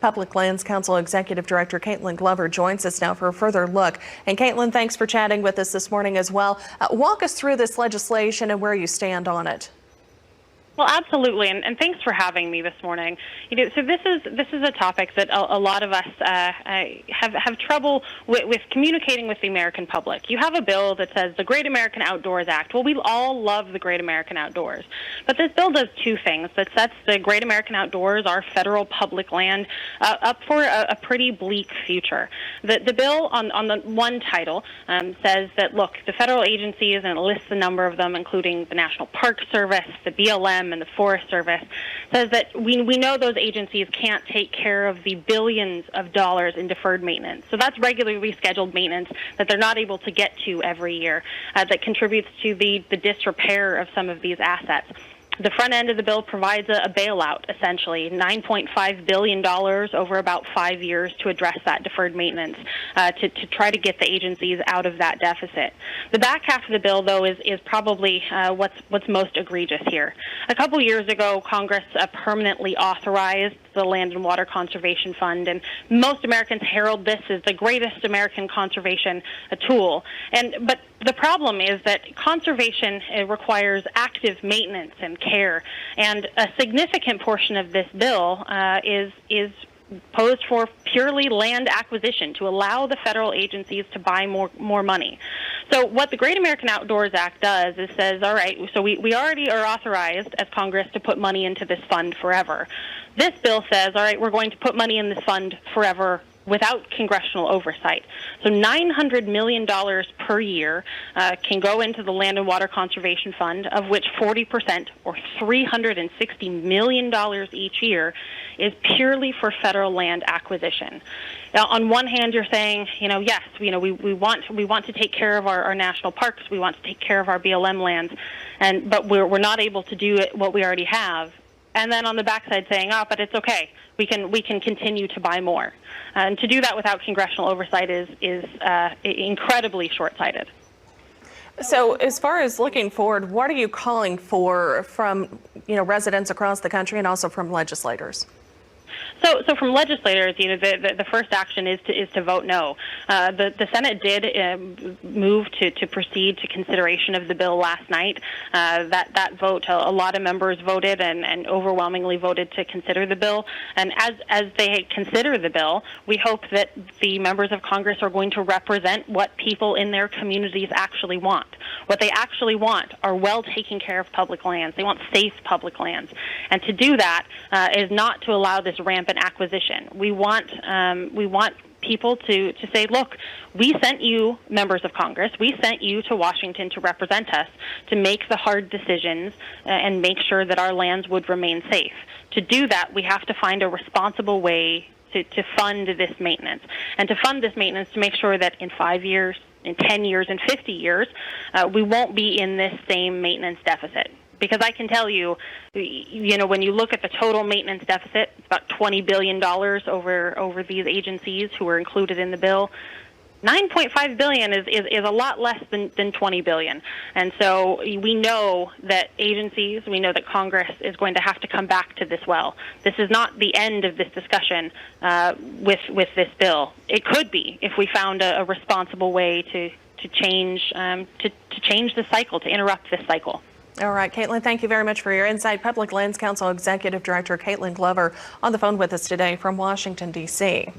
Public Lands Council Executive Director Kaitlynn Glover joins us now for a further look. And Kaitlynn, thanks for chatting with us this morning as well. Walk us through this legislation and where you stand on it. Well, absolutely, and thanks for having me this morning. So this is a topic that a lot of us have trouble with communicating with the American public. You have a bill that says the Great American Outdoors Act. Well, we all love the Great American Outdoors, but this bill does two things. That sets the Great American Outdoors, our federal public land, up for a pretty bleak future. The bill on the one title says that, look, the federal agencies, and it lists a number of them, including the National Park Service, the BLM, and the Forest Service, says that we know those agencies can't take care of the billions of dollars in deferred maintenance. So that's regularly scheduled maintenance that they're not able to get to every year, that contributes to the disrepair of some of these assets. The front end of the bill provides a bailout, essentially, $9.5 billion over about 5 years to address that deferred maintenance, to try to get the agencies out of that deficit. The back half of the bill, though, is probably what's most egregious here. A couple years ago, Congress permanently authorized the Land and Water Conservation Fund, and most Americans herald this as the greatest American conservation tool. But the problem is that conservation requires active maintenance and care, and a significant portion of this bill is posed for purely land acquisition to allow the federal agencies to buy more money. So what the Great American Outdoors Act does is says, all right, so we already are authorized as Congress to put money into this fund forever. This bill says, all right, we're going to put money in this fund forever without congressional oversight. So $900 million per year can go into the Land and Water Conservation Fund, of which 40%, or $360 million each year, is purely for federal land acquisition. Now, on one hand, you're saying, yes, we want to take care of our national parks, we want to take care of our BLM lands, but we're not able to do what we already have. And then on the backside saying, but it's okay, we can continue to buy more. And to do that without congressional oversight is incredibly short-sighted. So as far as looking forward, what are you calling for from residents across the country and also from legislators? So from legislators, the first action is to vote no. The Senate did move to proceed to consideration of the bill last night. That vote, a lot of members voted and overwhelmingly voted to consider the bill. And as they consider the bill, we hope that the members of Congress are going to represent what people in their communities actually want. What they actually want are well taken care of public lands. They want safe public lands. And to do that is not to allow this rampant acquisition. We want people to say, look, we sent you, members of Congress, we sent you to Washington to represent us, to make the hard decisions and make sure that our lands would remain safe. To do that, we have to find a responsible way to fund this maintenance, and to fund this maintenance to make sure that in 5 years, in 10 years, in 50 years, we won't be in this same maintenance deficit. Because I can tell you, when you look at the total maintenance deficit, it's about $20 billion over these agencies who are included in the bill. $9.5 billion is a lot less than $20 billion. And so we know that agencies, we know that Congress is going to have to come back to this well. This is not the end of this discussion with this bill. It could be if we found a responsible way to change the cycle, to interrupt this cycle. All right, Kaitlynn, thank you very much for your insight. Public Lands Council Executive Director Kaitlynn Glover on the phone with us today from Washington, D.C.